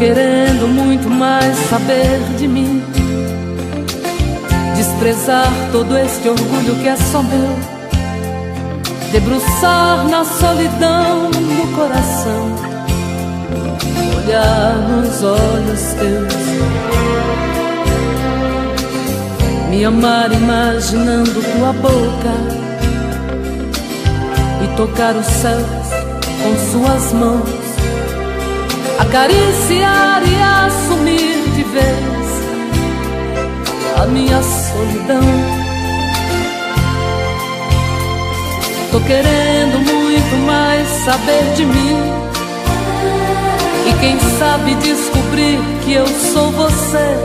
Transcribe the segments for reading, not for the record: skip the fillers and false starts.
querendo muito mais saber de mim, desprezar todo este orgulho que é só meu, debruçar na solidão do coração, olhar nos olhos teus, me amar imaginando tua boca e tocar os céus com suas mãos, acariciar e assumir de vez a minha solidão. Tô querendo muito mais saber de mim, e quem sabe descobrir que eu sou você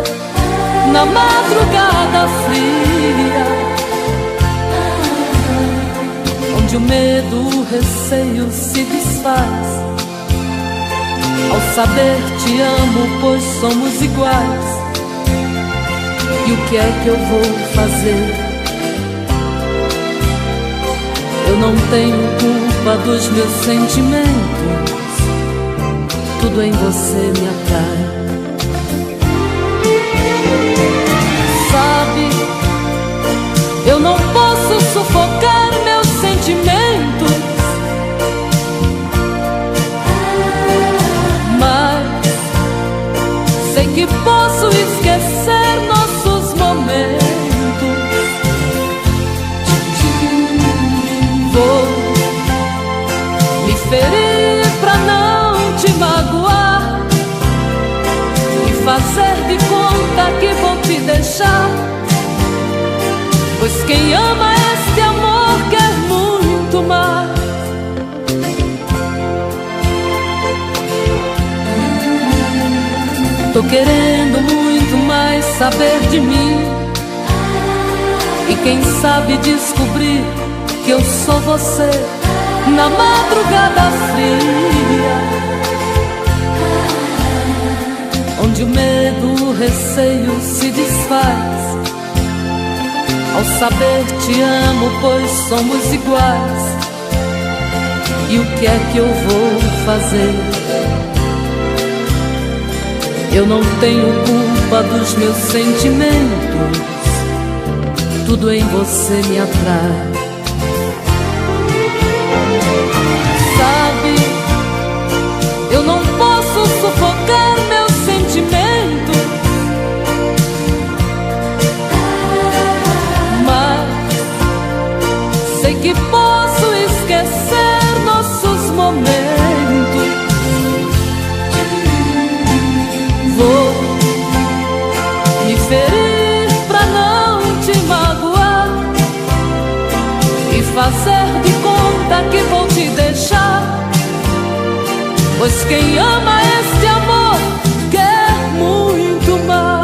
na madrugada fria, onde o medo, o receio se desfaz ao saber te amo, pois somos iguais. E o que é que eu vou fazer? Eu não tenho culpa dos meus sentimentos, tudo em você me atrai. Sabe, eu não posso sufocar meus sentimentos, mas sei que posso esquecer nossos momentos. Vou me ferir pra não te magoar e fazer de conta que vou te deixar, pois quem ama este amor quer muito mais. Tô querendo muito mais saber de mim, e quem sabe descobrir que eu sou você na madrugada fria, onde o medo, o receio se desfaz ao saber te amo, pois somos iguais. E o que é que eu vou fazer? Eu não tenho culpa dos meus sentimentos, tudo em você me atrai. Sabe, eu não posso sufocar meus sentimentos, mas sei que posso esquecer nossos momentos. Vou me ferir pra não te magoar e fazer de conta que vou te deixar, pois quem ama este amor quer muito mais.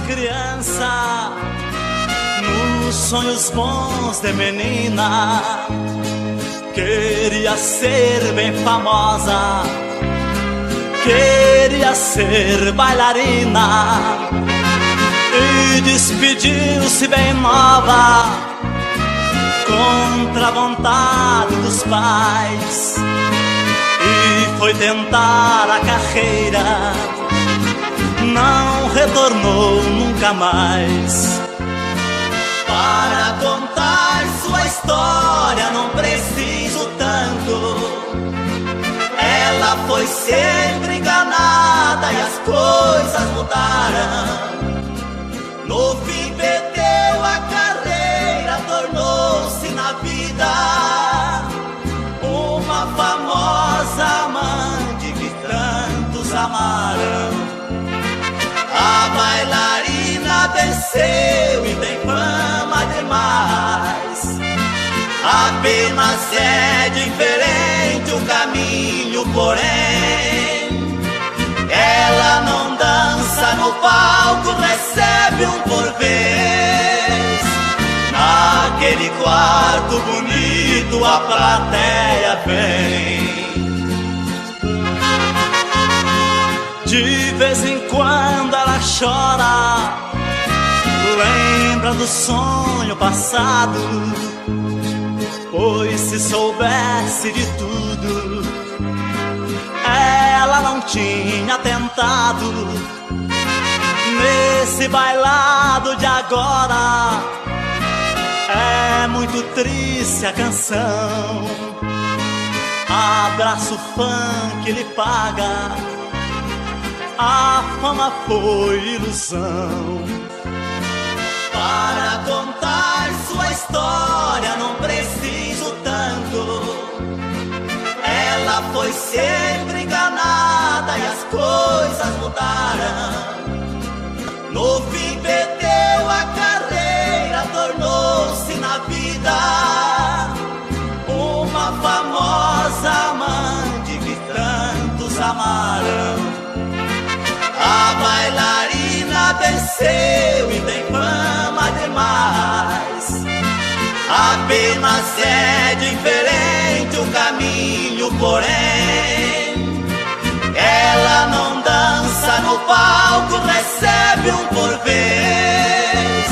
criança, nos sonhos bons de menina, queria ser bem famosa, queria ser bailarina, e despediu-se bem nova, contra a vontade dos pais, e foi tentar a carreira, não retornou nunca mais. Para contar sua história não preciso tanto, ela foi sempre enganada e as coisas mudaram. No fim perdeu a carreira, tornou-se na vida uma famosa amante que tantos amaram. A bailarina venceu e tem fama demais, apenas é diferente o caminho, porém ela não dança no palco, recebe um por vez. Naquele quarto bonito a plateia vem. De vez em quando ela chora, lembra do sonho passado, pois se soubesse de tudo, ela não tinha tentado. Nesse bailado de agora, é muito triste a canção. Abraço o funk lhe paga, a fama foi ilusão. Para contar sua história não preciso tanto, ela foi sempre enganada e as coisas mudaram. No fim perdeu a carreira, tornou-se na vida uma famosa amante que tantos amaram. A bailarina venceu e tem fama demais, apenas é diferente o caminho, porém ela não dança no palco, recebe um por vez.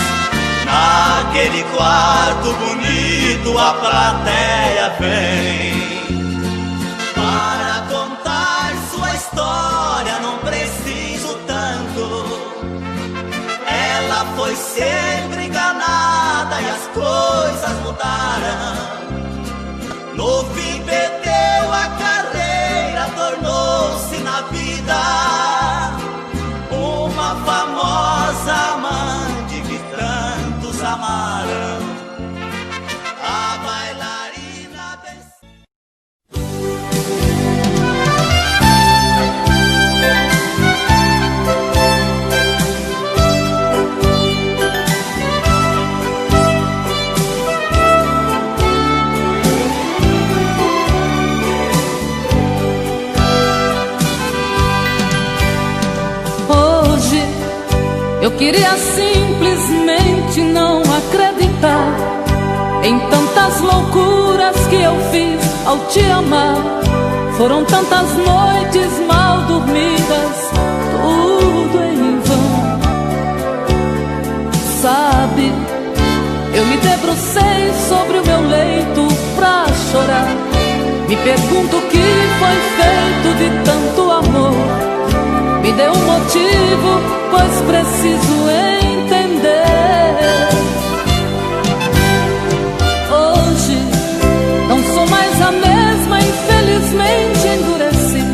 Naquele quarto bonito a plateia vem. Para contar sua história não preciso tanto, ela foi sempre enganada e as coisas mudaram. No fim perdeu a carreira, tornou-se na vida uma famosa amante que tantos amaram. A bailarina eu queria simplesmente não acreditar em tantas loucuras que eu fiz ao te amar. Foram tantas noites mal dormidas, tudo em vão. Sabe, eu me debrucei sobre o meu leito pra chorar. Me pergunto o que foi feito de tanto amor. Me dê um motivo, pois preciso entender. Hoje não sou mais a mesma, infelizmente endureci.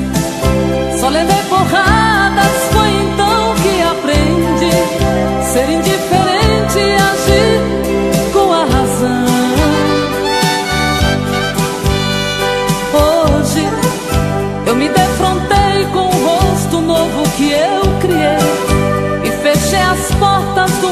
Só levei porradas, foi então que aprendi ser indiferente e agir com a razão. Hoje eu me defrontei com o rosto novo que eu criei e fechei as portas do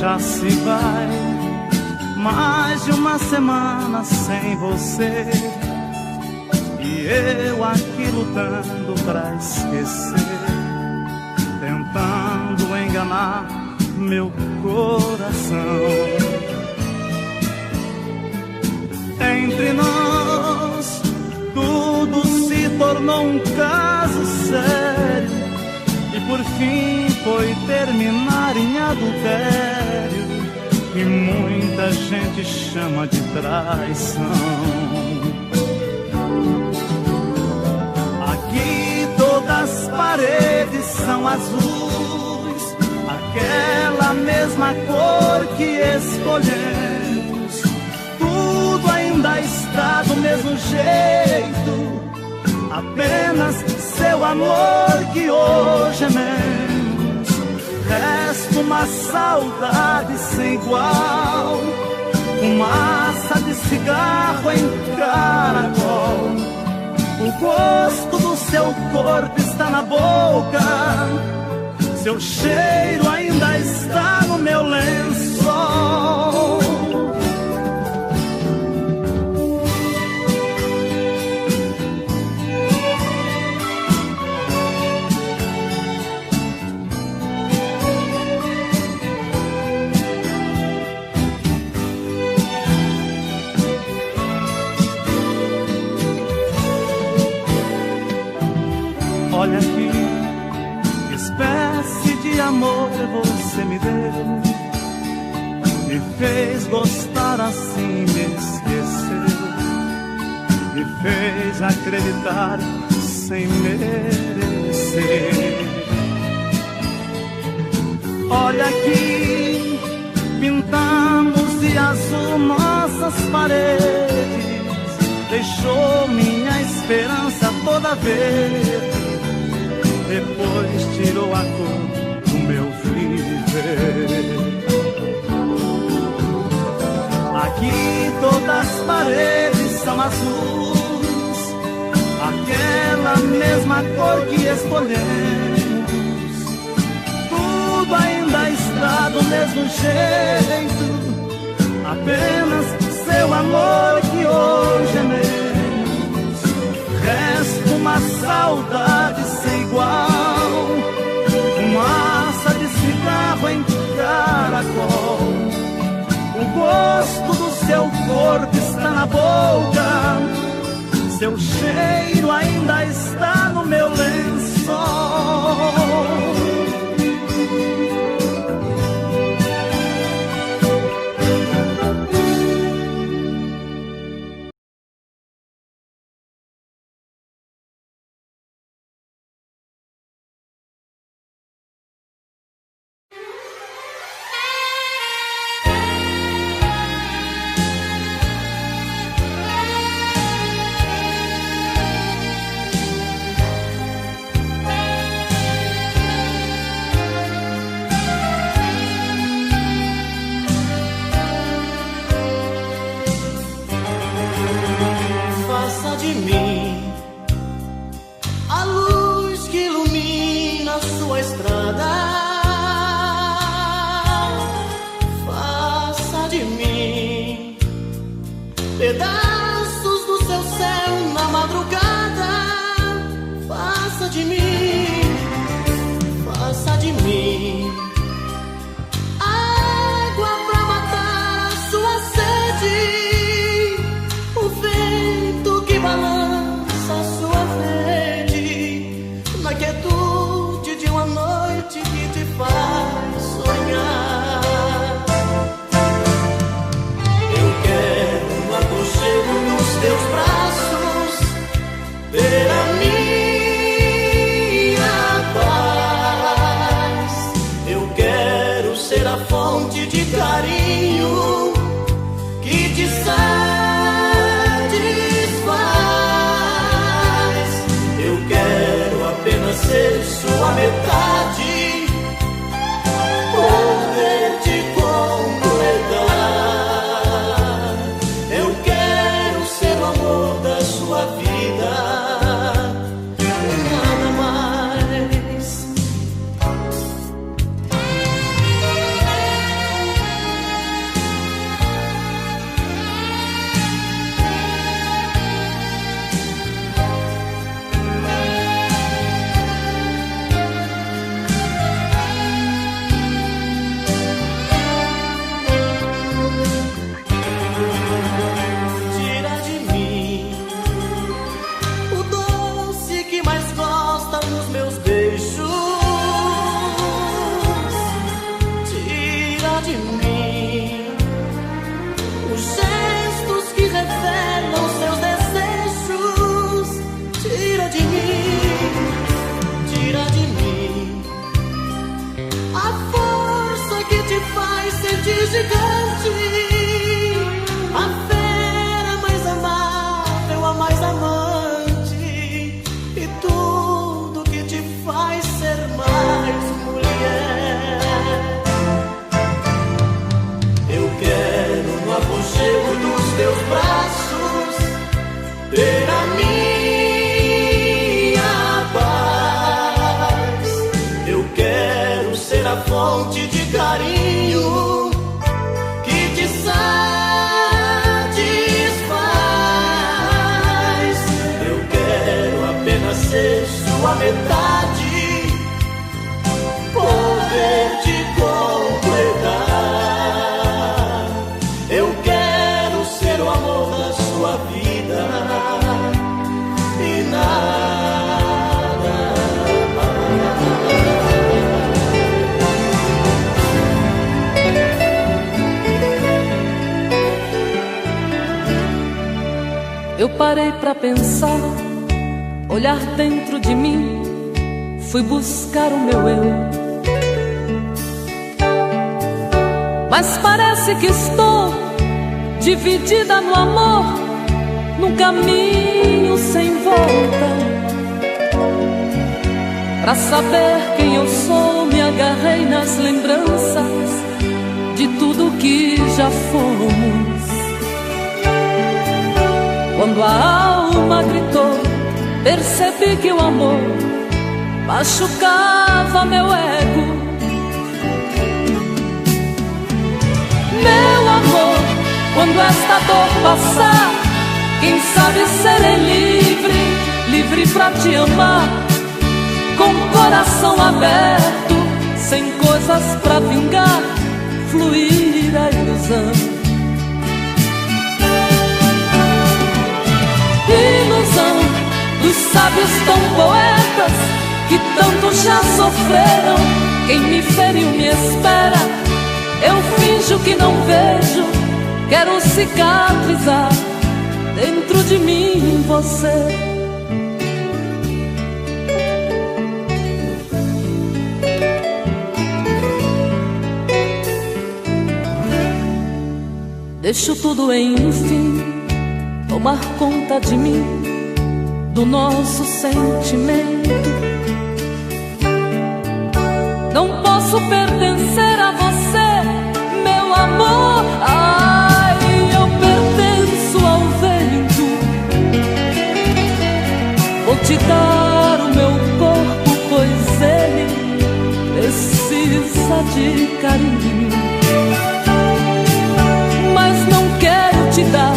Já se vai mais de uma semana sem você, e eu aqui lutando pra esquecer, tentando enganar meu coração. Entre nós tudo se tornou um caso sério, e por fim foi terminar em adultério, que muita gente chama de traição. Aqui todas as paredes são azuis, aquela mesma cor que escolhemos. Tudo ainda está do mesmo jeito, apenas seu amor que hoje é menos. Resta uma saudade sem igual, fumaça de cigarro em caracol. O gosto do seu corpo está na boca, seu cheiro ainda está no meu lençol. Olha aqui, que espécie de amor você me deu, me fez gostar assim, me esqueceu, me fez acreditar sem merecer. Olha aqui, pintamos de azul nossas paredes, deixou minha esperança toda verde, depois tirou a cor do meu viver. Aqui todas as paredes são azuis, aquela mesma cor que escolhemos. Tudo ainda está do mesmo jeito, apenas seu amor que hoje é menos. Resta uma saudade sem igual, fumaça de cigarro em caracol. O gosto do seu corpo está na boca, seu cheiro ainda está no meu lençol. Pedaços do seu céu na madrugada, faça de mim água pra matar a sua sede, o vento que balança a sua rede, na quietude de uma noite que te faz sonhar. Teus braços, ver a minha paz. Eu quero ser a fonte de carinho que te satisfaz. Eu quero apenas ser sua metade, poder te completar. Da sua vida, nada mais. ser sua metade, poder te completar. Eu quero ser o amor da sua vida e nada Eu parei pra pensar, olhar dentro de mim, fui buscar o meu eu. Mas parece que estou dividida no amor, num caminho sem volta. Pra saber quem eu sou, me agarrei nas lembranças de tudo que já fomos. Quando a alma gritou, percebi que o amor machucava meu ego. Meu amor, quando esta dor passar, quem sabe serei livre, livre pra te amar, com o coração aberto, sem coisas pra vingar, fluir a ilusão. Ilusão dos sábios tão poetas que tanto já sofreram. Quem me feriu me espera, eu finjo que não vejo, quero cicatrizar dentro de mim você. Deixo tudo enfim tomar conta de mim, do nosso sentimento. Não posso pertencer a você, meu amor. Ai, eu pertenço ao vento. Vou te dar o meu corpo, pois ele precisa de carinho. Mas não quero te dar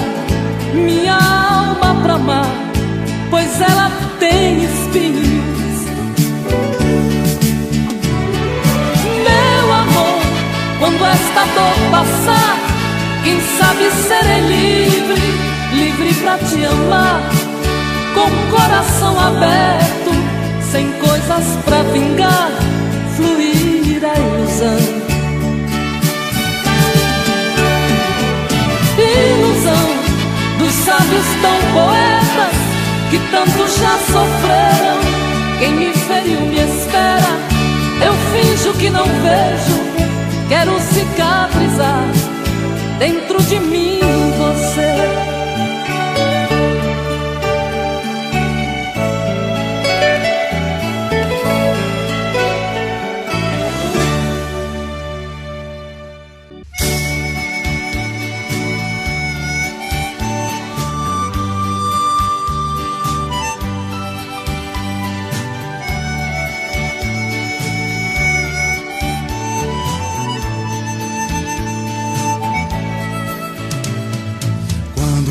minha alma pra amar, pois ela tem espinhos. Meu amor, quando esta dor passar, quem sabe serei livre, livre pra te amar, com o coração aberto, sem coisas pra vingar, fluir a ilusão. Ilusão dos sábios tão poetas que tanto já sofreram. Quem me feriu me espera, eu finjo que não vejo, quero cicatrizar dentro de mim você.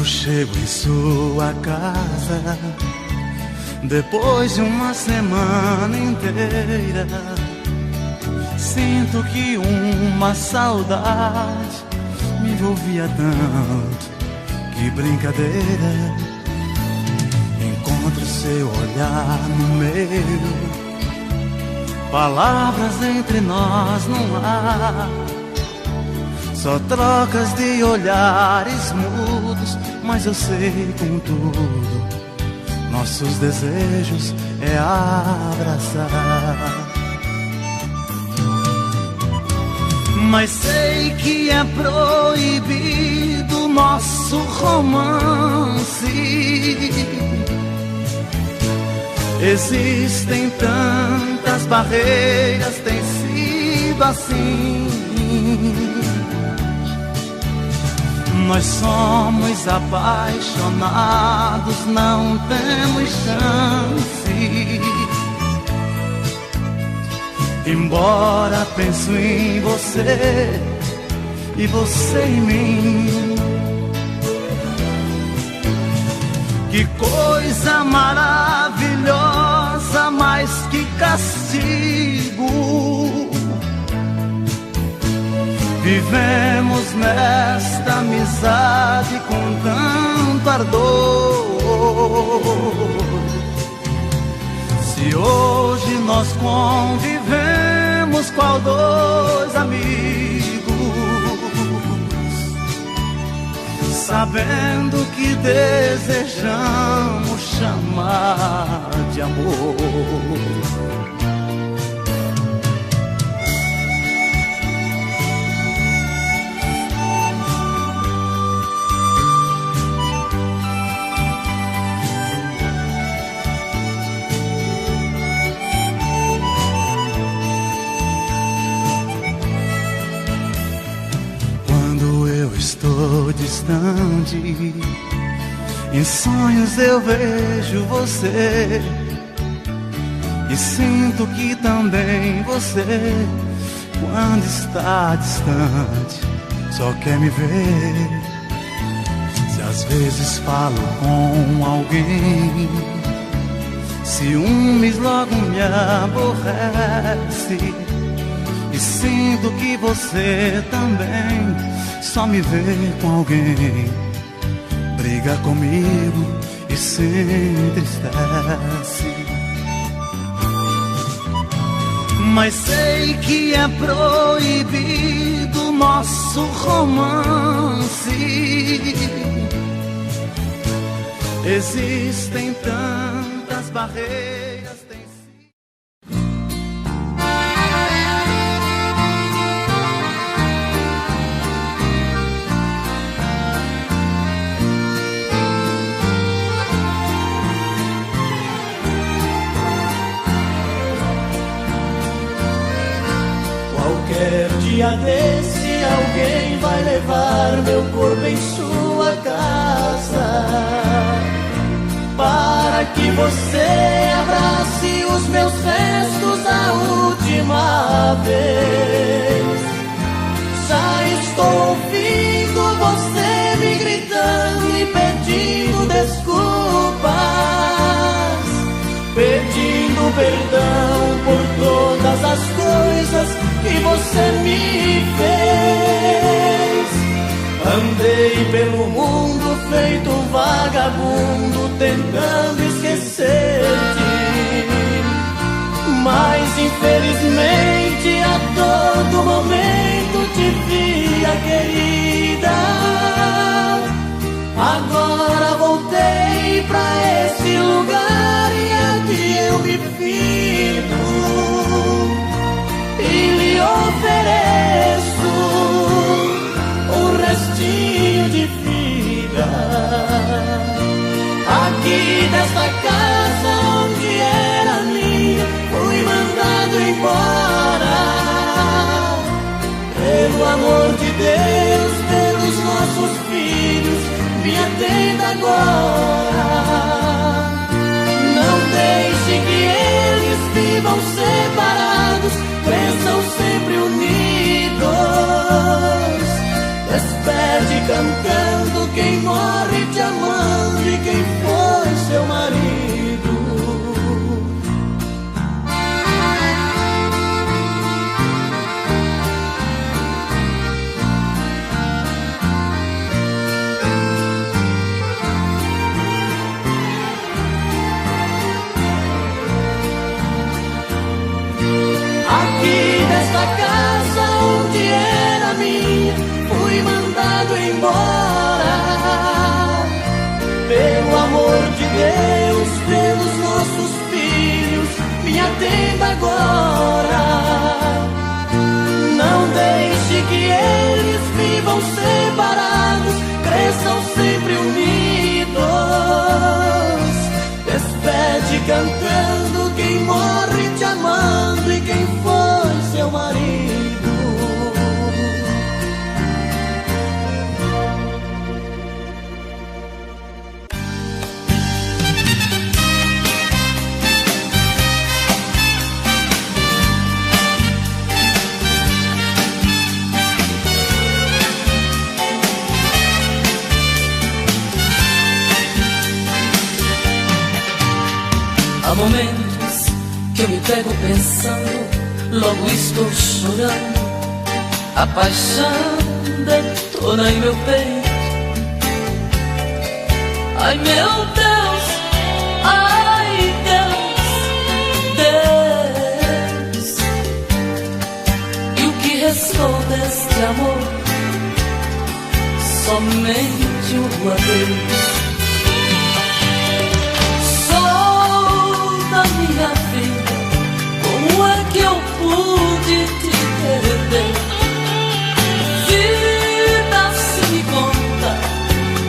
Chego em sua casa depois de uma semana inteira, sinto que uma saudade me envolvia tanto, que brincadeira. Encontro seu olhar no meu, palavras entre nós não há, só trocas de olhares mudos, mas eu sei contudo, nossos desejos é abraçar. Mas sei que é proibido nosso romance. Existem tantas barreiras, tem sido assim. Nós somos apaixonados, não temos chance. Embora penso em você e você em mim, que coisa maravilhosa castigo. Vivemos nesta amizade com tanto ardor. Se hoje nós convivemos qual dois amigos, sabendo que desejamos chamar de amor. Estou distante, em sonhos eu vejo você, e sinto que também você, quando está distante, só quer me ver. Se às vezes falo com alguém, ciúmes logo me aborrece, e sinto que você também só me vê com alguém, briga comigo e se entristece. Mas sei que é proibido nosso romance. Existem tantas barreiras. Qualquer dia desse alguém vai levar meu corpo em sua casa, para que você abrace os meus restos a última vez. Já estou ouvindo você me gritando e pedindo desculpas, pedindo perdão por todas as coisas que você me fez. Andei pelo mundo feito vagabundo, tentando esquecer-te, mas infelizmente a todo momento te via, querida. Agora voltei pra esse lugar e aqui eu me fico e lhe ofereço um restinho de vida. Aqui desta casa onde era minha, fui mandado embora. Pelo amor de Deus, pelos nossos filhos, me atenda agora. Não deixe que eles vivam separados, cresçam sempre unidos. Despede cantando quem morre te amando e quem foi seu marido. Aqui nesta casa onde era minha, fui mandado embora. Pelo amor de Deus, pelos nossos filhos, me atenda agora. Não deixe que eles vivam separados, cresçam sempre unidos. Despede cantando quem morre te amando e quem foi seu marido. Há momentos que eu me pego pensando, logo estou chorando. A paixão detona em meu peito. Ai meu Deus, ai Deus, Deus. E o que restou deste amor? Somente o adeus. Sou da minha vida, como é que eu pude te perder? Vida, se me conta,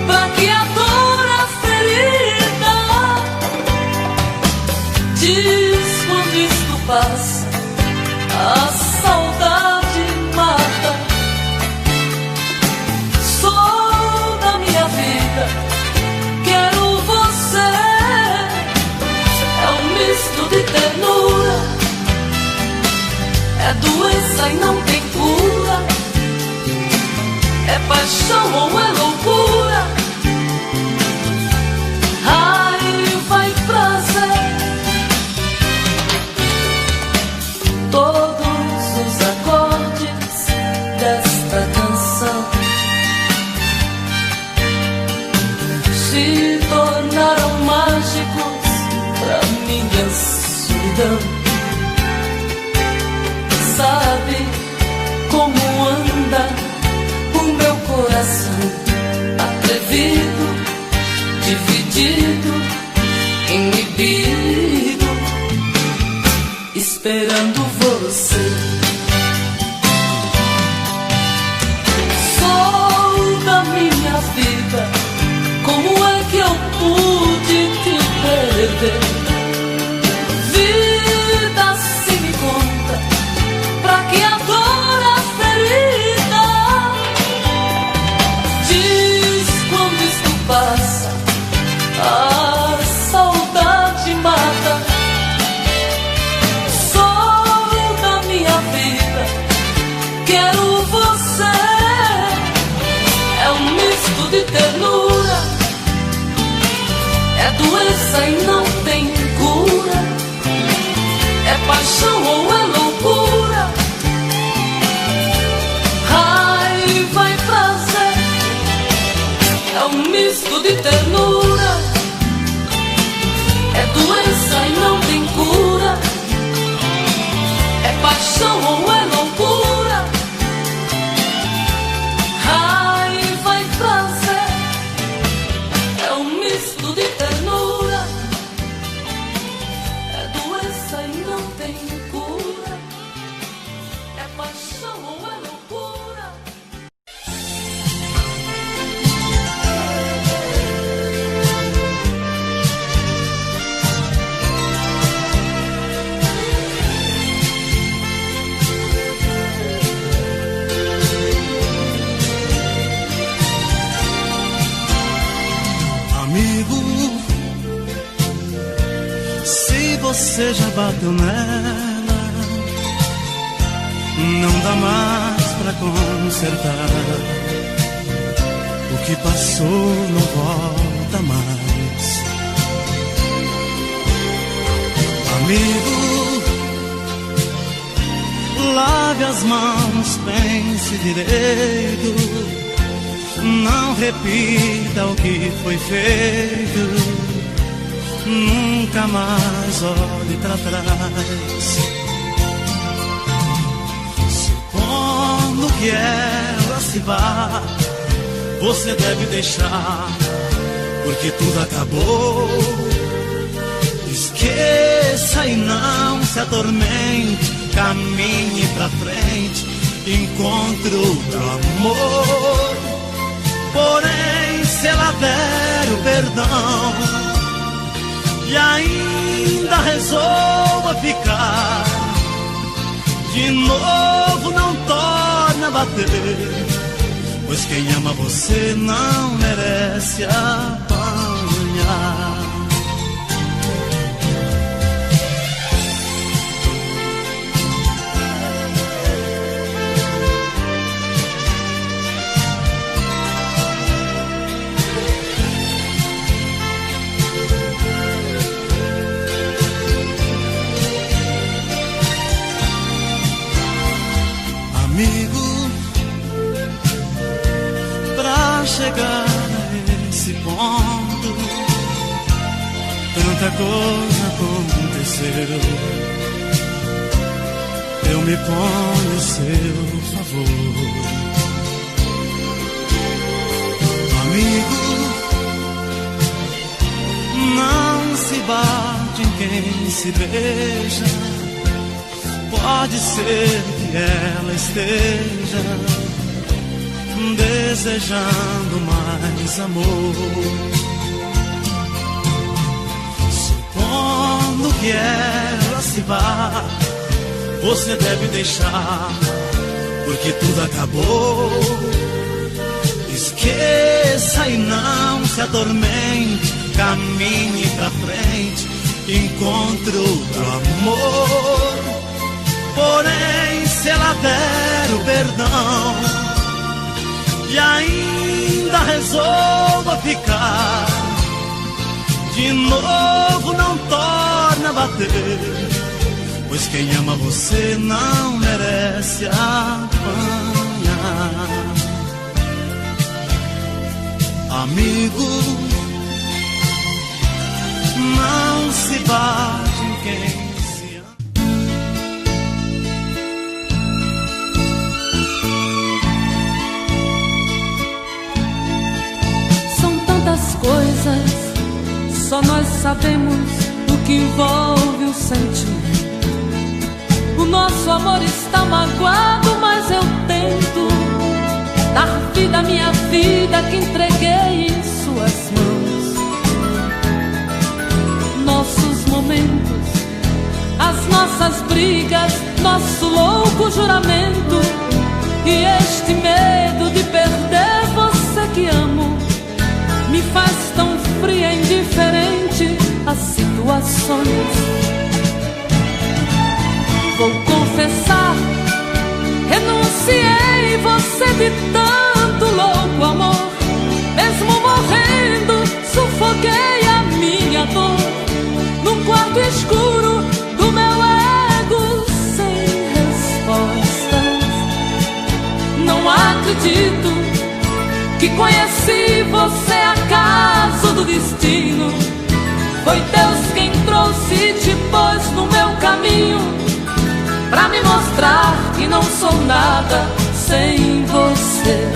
pra que a dor, a ferida? Diz quando isto passa, a saudade mata. Sou da minha vida, quero você. É um misto de ternura, é doença e não tem cura. É paixão ou é loucura? Raiva e prazer. Todos os acordes desta canção se tornaram mágicos pra minha solidão. Sabe como anda o meu coração, atrevido, dividido, inibido, esperando você. Sou da minha vida, como é que eu pude te perder? Vida, se me conta, pra que a dor, a ferida? Diz quando isto passa, a saudade mata. Sou da minha vida, quero você. É um misto de ternura, é doença e não tem cura. É paixão ou é loucura? Raiva e prazer. É um misto de ternura, é doença e não tem cura. É paixão ou é loucura? Raiva e prazer. É um misto de ternura, é doença e não tem cura. É paixão ou é loucura? Amigo, se você já bateu nela, não dá mais pra consertar. O que passou não volta mais. Amigo, lave as mãos, pense direito. Não repita o que foi feito. Nunca mais olhe pra trás. Supondo que ela se vá, você deve deixar, porque tudo acabou. Esqueça e não se atormente. Caminhe pra frente, encontre outro amor. Porém, se ela der o perdão e ainda resolva ficar, de novo não torna a bater, pois quem ama você não merece apanhar. chegar a esse ponto, tanta coisa aconteceu. Eu me ponho a seu favor. Amigo, não se bate em quem se beija. Pode ser que ela esteja desejando mais amor. Supondo que ela se vá, você deve deixar, porque tudo acabou. Esqueça e não se atormente, caminhe pra frente, encontre outro amor. Porém, se ela der o perdão e ainda resolva ficar, de novo não torna a bater, pois quem ama você não merece apanhar. Amigo, não se bate em quem se ama. São tantas coisas, só nós sabemos o que envolve o sentimento. O nosso amor está magoado, mas eu tento dar vida à minha vida que entreguei em suas mãos. Nossos momentos, as nossas brigas, nosso louco juramento e este medo de perder você que amo me faz tão fria e indiferente às situações. Vou confessar, renunciei você de tanto louco amor. Mesmo morrendo, sufoquei a minha dor num quarto escuro do meu ego sem respostas. Não acredito que conheci você acaso do destino. Foi Deus quem trouxe e te pôs no meu caminho, pra me mostrar que não sou nada sem você.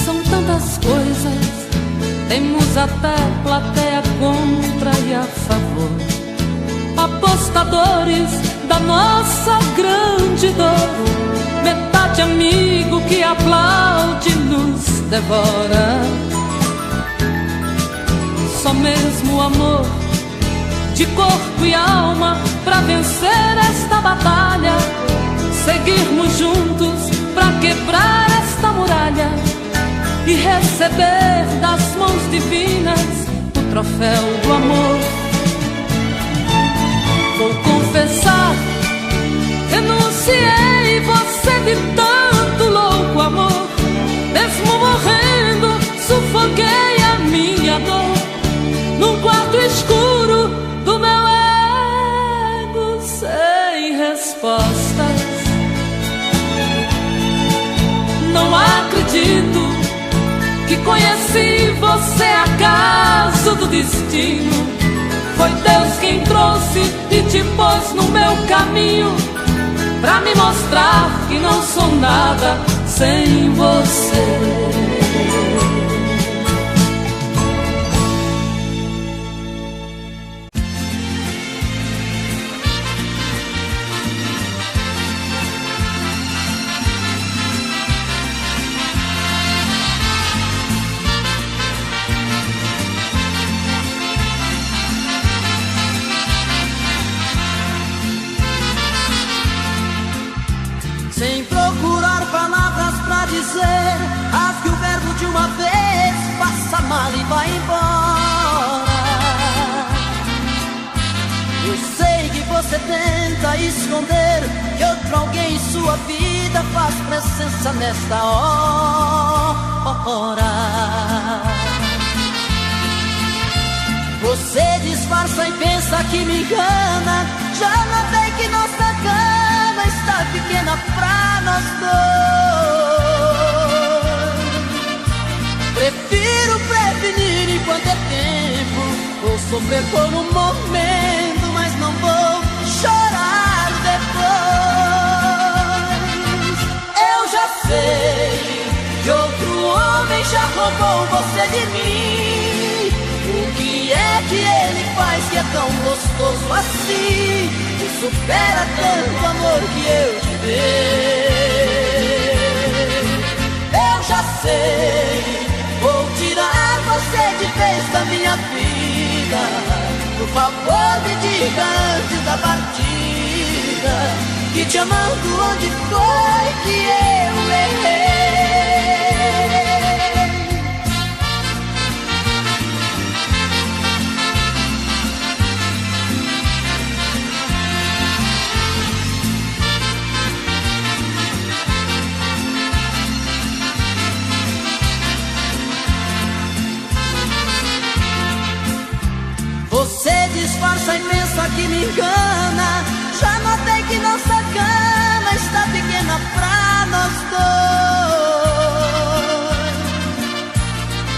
São tantas coisas, temos até plateia contra e a favor, apostadores da nossa grande dor, metade amigo que aplaude nos devora. Só mesmo o amor de corpo e alma pra vencer esta batalha, seguirmos juntos pra quebrar esta muralha e receber das mãos divinas o troféu do amor. Vou confessar, renunciei você de tanto louco amor. Mesmo morrendo, sufoquei a minha dor num quarto escuro do meu ego sem respostas. Não acredito que conheci você acaso do destino. Foi Deus quem trouxe e te pôs no meu caminho, pra me mostrar que não sou nada sem você. Sem procurar palavras pra dizer, rasgue o verbo de uma vez, passa mal e vai embora. Eu sei que você tenta esconder que outro alguém em sua vida faz presença nesta hora. Você disfarça e pensa que me engana. Já notei que nossa cama está pequena pra nós dois. Prefiro prevenir enquanto é tempo. Vou sofrer por um momento, mas não vou chorar depois. Eu já sei que outro homem já roubou você de mim. O que é que ele faz que é tão gostoso assim? Que supera tanto amor que eu te dei. Eu já sei, vou tirar você de vez da minha vida. Por favor me diga antes da partida que te amando onde foi que eu errei. Você disfarça e pensa que me engana. Já notei que nossa cama está pequena pra nós dois.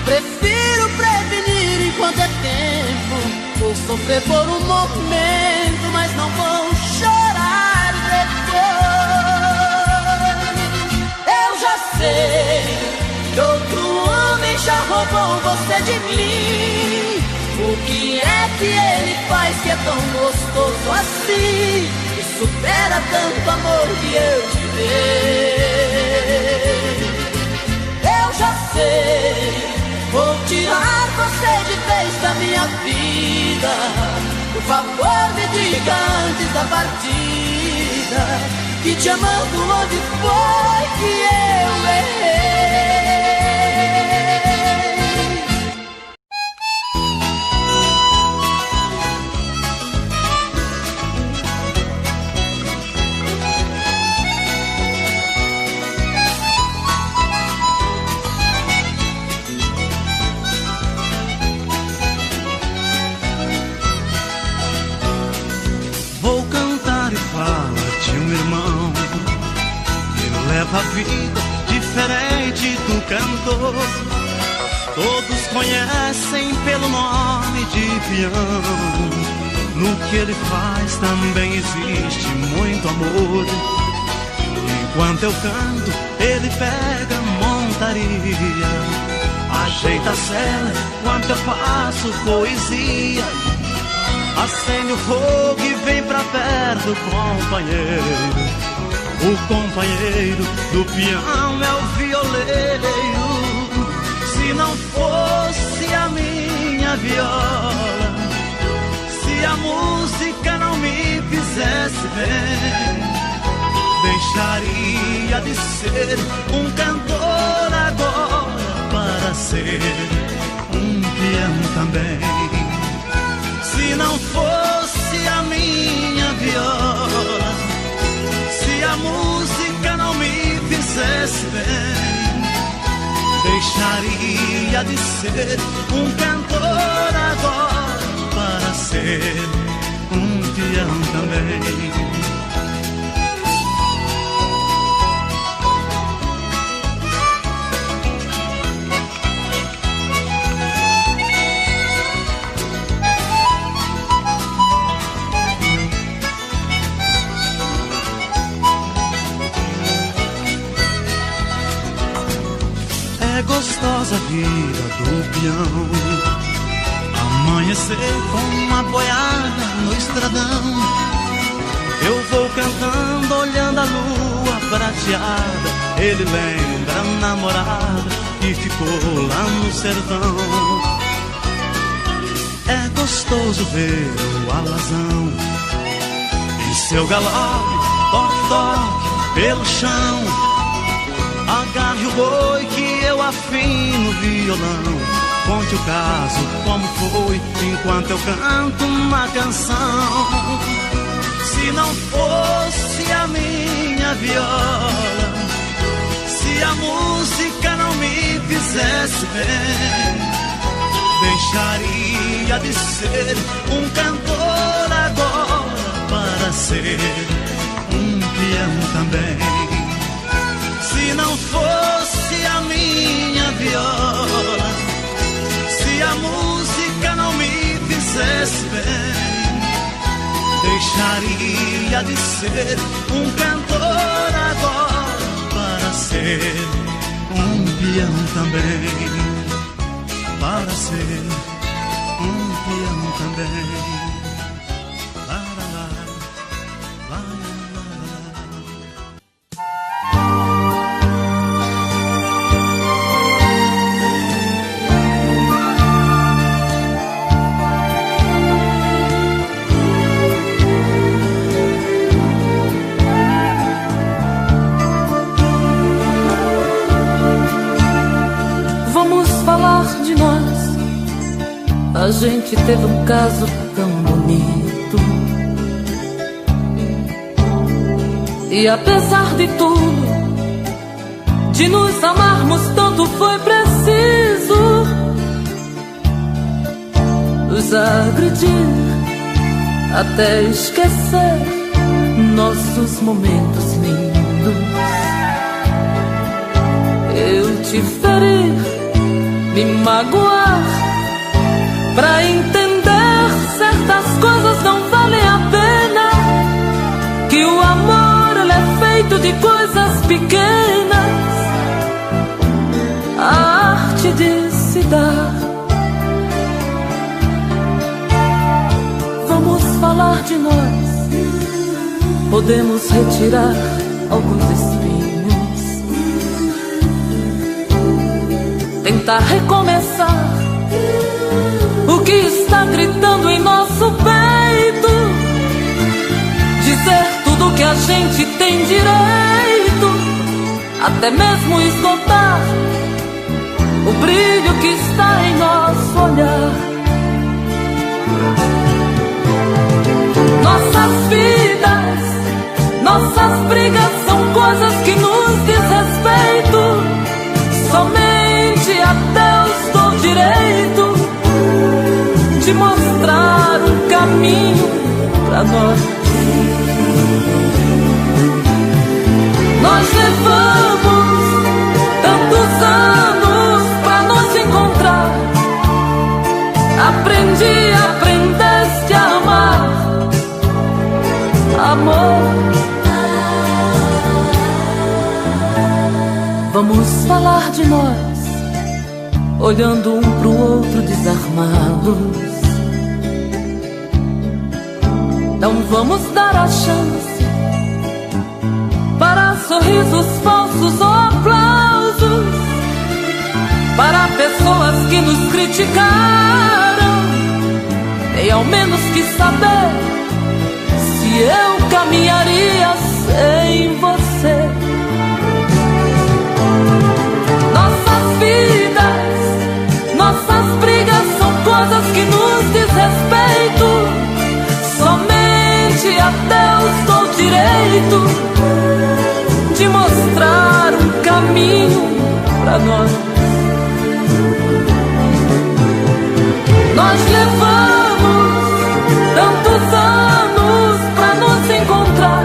Prefiro prevenir enquanto é tempo. Vou sofrer por um momento, mas não vou chorar depois. Eu já sei que outro homem já roubou você de mim. O que é que ele faz que é tão gostoso assim? Que supera tanto amor que eu te dei. Eu já sei, vou tirar você de vez da minha vida. Por favor me diga antes da partida que te amando onde foi que eu errei. Leva a vida diferente do cantor. Todos conhecem pelo nome de peão. No que ele faz também existe muito amor. Enquanto eu canto, ele pega a montaria, ajeita a cela enquanto eu faço poesia. Acende o fogo e vem pra perto, companheiro. O companheiro do peão é o violeiro. Se não fosse a minha viola, se a música não me fizesse bem, deixaria de ser um cantor agora para ser um peão também. Se não fosse a minha viola, se a música não me fizesse bem, deixaria de ser um cantor agora para ser um peão também. É gostosa a vida do peão, amanhecer com uma boiada no estradão. Eu vou cantando, olhando a lua prateada. Ele lembra a namorada que ficou lá no sertão. É gostoso ver o alazão em seu galope, toque-toque pelo chão. Agarre o boi que eu afino o violão. Conte o caso, como foi, enquanto eu canto uma canção. Se não fosse a minha viola, se a música não me fizesse bem, deixaria de ser um cantor agora para ser um peão também. Se não fosse a minha viola, se a música não me fizesse bem, deixaria de ser um cantor agora para ser um peão também. Para ser um peão também. A gente teve um caso tão bonito, e apesar de tudo, de nos amarmos tanto, foi preciso nos agredir até esquecer nossos momentos lindos. Eu te ferir, me magoar, pra entender certas coisas não valem a pena, que o amor ele é feito de coisas pequenas, a arte de se dar. Vamos falar de nós, podemos retirar alguns espinhos, tentar recomeçar o que está gritando em nosso peito, dizer tudo que a gente tem direito, até mesmo esgotar o brilho que está em nosso olhar. Nossas vidas, nossas brigas são coisas que nos diz respeito, somente a Deus dou direito de mostrar um caminho pra nós. Nós levamos tantos anos pra nos encontrar. Aprendeste a amar, amor. Vamos falar de nós, olhando um pro outro desarmados. Não vamos dar a chance para sorrisos falsos ou aplausos, para pessoas que nos criticaram, nem ao menos quis saber se eu caminharia sem você. Nossas vidas, nossas brigas são coisas que nos diz respeito, somente a Deus dou direito de mostrar um caminho pra nós. Nós levamos tantos anos pra nos encontrar.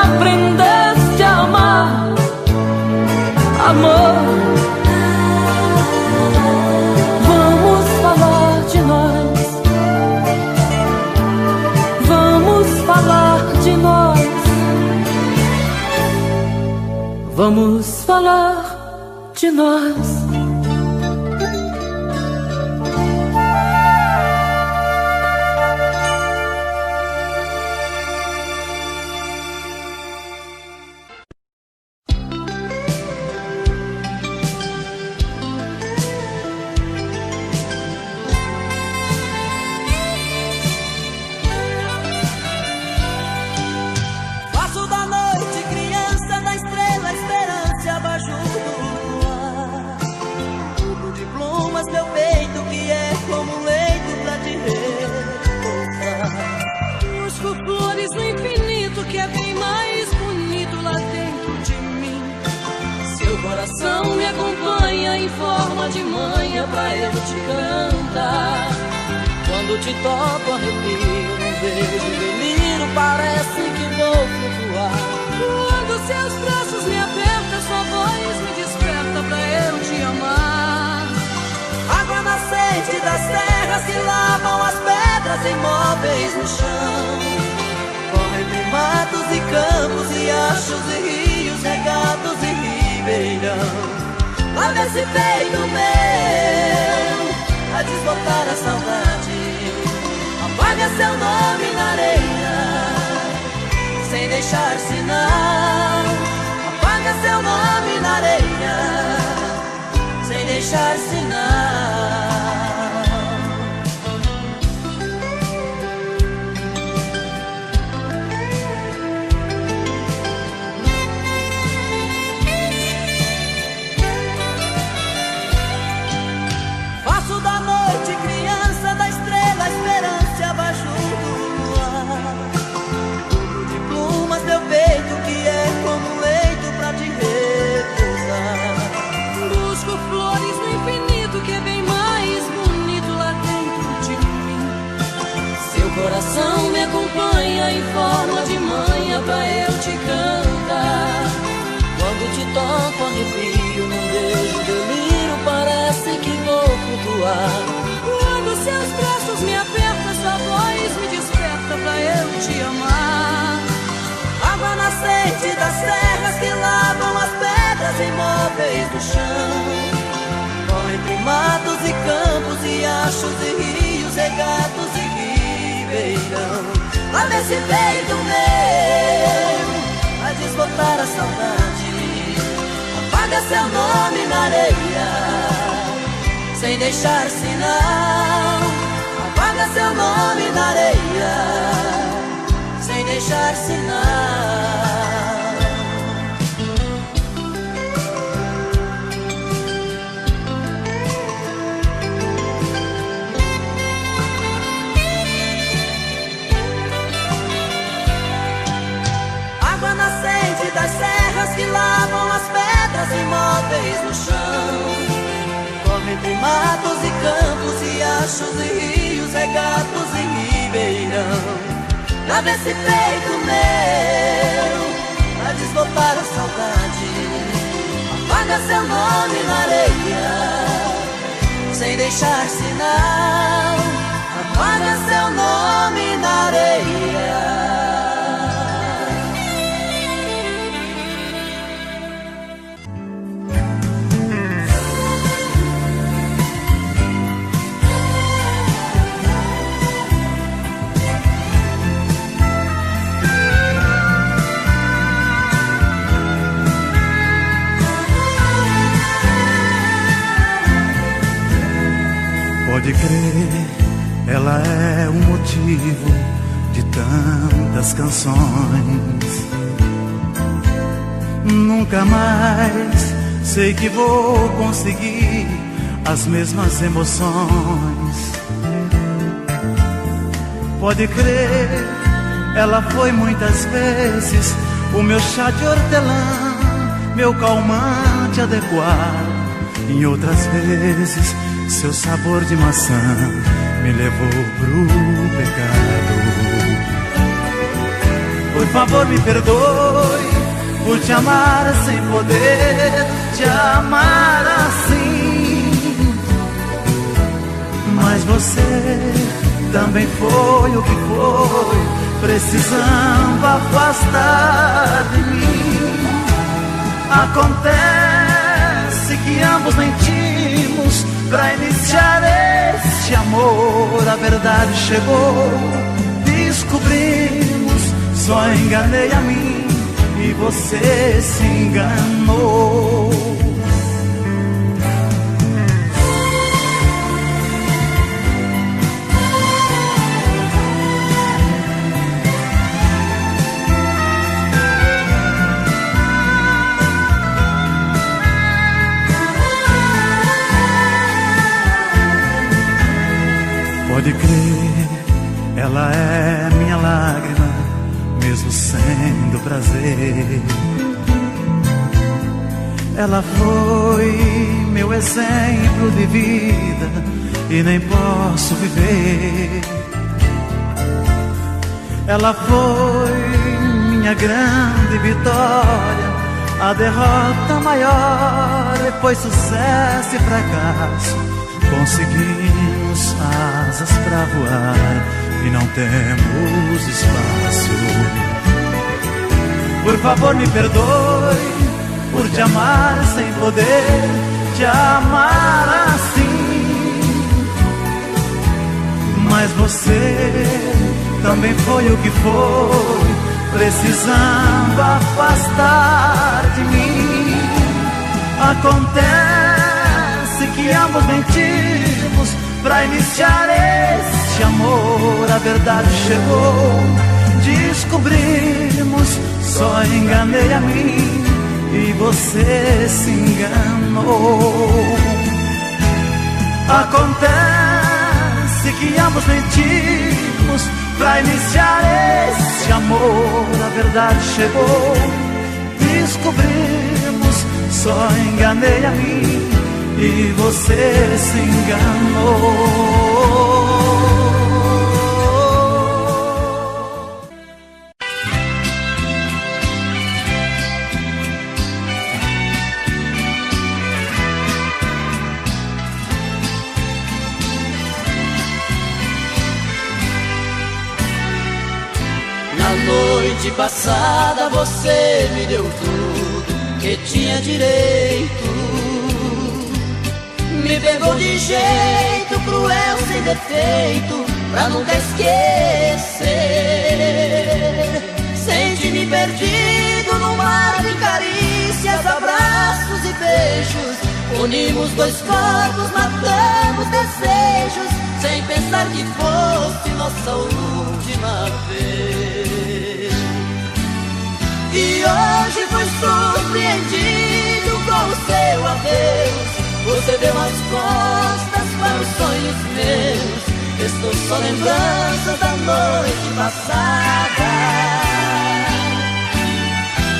Aprendeste a amar, amor. Vamos falar de nós, vamos falar de nós, vamos falar de nós. Faço da noite criança, da estrela esperança abaixo do luar. em forma de manha pra eu te cantar. Quando te toco arrepio, não vejo delírio, parece que vou flutuar. Quando seus braços me apertam, sua voz me desperta pra eu te amar. Água nascente das terras que lavam as pedras imóveis no chão. Corre entre matos e campos, riachos e rios, regatos e ribeirão. Lava esse peito meu a desbotar a saudade. Apaga seu nome na areia sem deixar sinal. Apaga seu nome na areia sem deixar sinal. Faço da noite criança, da estrela esperança abajur do luar. Tudo de plumas meu peito que é como um leito pra te repousar. Busco flores no infinito que é bem mais bonito lá dentro de mim. Seu coração me acompanha em forma de manha pra eu te cantar. Quando te toco arrepio, não vejo delírio, parece que vou flutuar. Quando seus braços me apertam, sua voz me desperta pra eu te amar. Água nascente das terras que lavam as pedras imóveis do chão. Corre entre matos e campos, riachos e rios, regatos e ribeirão. Lava esse peito meu a desbotar a saudade. Apaga seu nome na areia sem deixar sinal. Apaga seu nome na areia sem deixar sinal. Água nascente das serras que lavam as pedras imóveis no chão. Corre entre matos e campos, riachos e rios, regatos e ribeirão. Lava esse peito meu a desbotar a saudade. Apaga seu nome na areia sem deixar sinal. Apaga seu nome na areia. Pode crer, ela é o motivo de tantas canções. Nunca mais sei que vou conseguir as mesmas emoções. Pode crer, ela foi muitas vezes o meu chá de hortelã, meu calmante adequado. Em outras vezes seu sabor de maçã me levou pro pecado. Por favor me perdoe por te amar sem poder te amar assim. Mas você também foi o que foi, precisando afastar de mim. Acontece que ambos mentimos pra iniciar este amor. A verdade chegou, descobrimos, só enganei a mim e você se enganou. Pode crer, ela é minha lágrima, mesmo sendo prazer. Ela foi meu exemplo de vida e nem posso viver. Ela foi minha grande vitória, a derrota maior, depois sucesso e fracasso. Conseguimos asas pra voar e não temos espaço. Por favor me perdoe por te amar sem poder te amar assim. Mas você também foi o que foi, precisando afastar de mim. Acontece que ambos mentimos pra iniciar este amor. A verdade chegou, descobrimos, só enganei a mim e você se enganou. Acontece que ambos mentimos pra iniciar este amor. A verdade chegou, descobrimos, só enganei a mim e você se enganou. Noite passada você me deu tudo que tinha direito, me pegou de jeito cruel sem defeito pra nunca esquecer. Senti-me perdido num mar de carícias, abraços e beijos. Unimos dois corpos, matamos desejos, sem pensar que fosse nossa última vez. E hoje fui surpreendido com o seu adeus. Você deu as costas para os sonhos meus. Estou só lembranças da noite passada.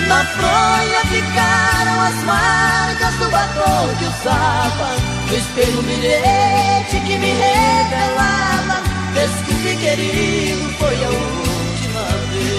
Na fronha ficaram as marcas do batom que usava. No espelho um bilhete que me revelava: desculpe querido, foi a última vez.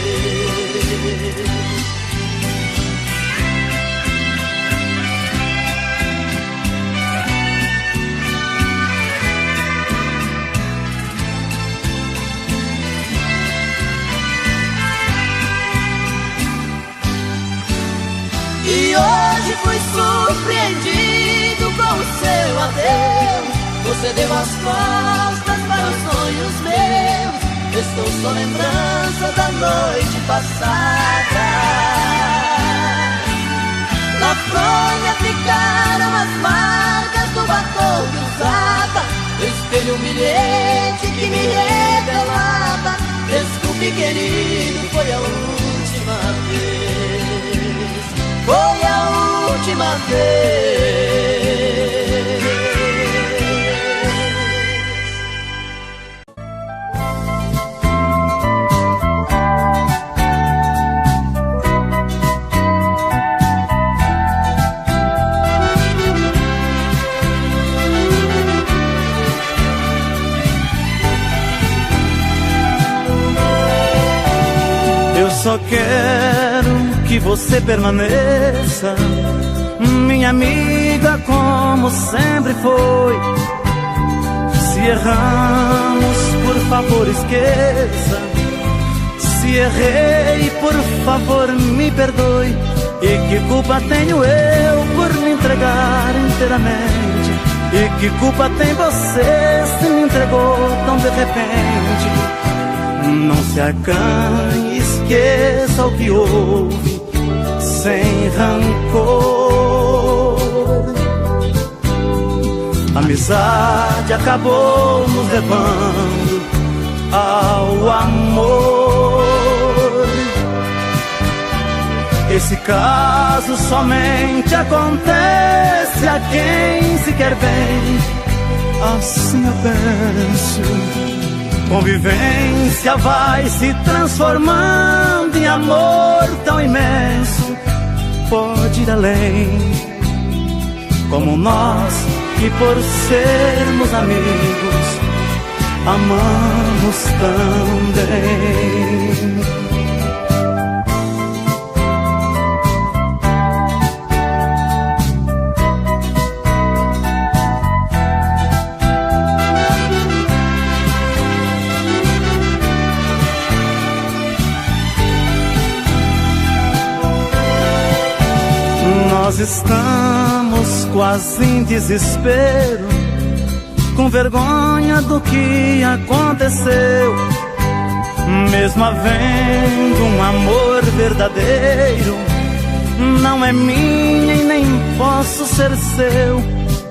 E hoje fui surpreendido com o seu adeus. Você deu as costas para os sonhos meus. Estou só lembrança da noite passada. Na fronha ficaram as marcas do batom que usava. No espelho um bilhete que me revelava: desculpe querido, foi a última vez. Foi a última vez. Eu só quero que você permaneça, minha amiga, como sempre foi. Se erramos, por favor esqueça. Se errei, por favor me perdoe. E que culpa tenho eu por me entregar inteiramente? E que culpa tem você se me entregou tão de repente? Não se acanhe, esqueça o que houve, sem rancor. A amizade acabou nos levando ao amor. Esse caso somente acontece a quem se quer bem. Assim eu penso. Convivência vai se transformando em amor tão imenso, pode ir além. como nós que por sermos amigos amamos também. Nós estamos quase em desespero, com vergonha do que aconteceu. Mesmo havendo um amor verdadeiro, não é minha e nem posso ser seu.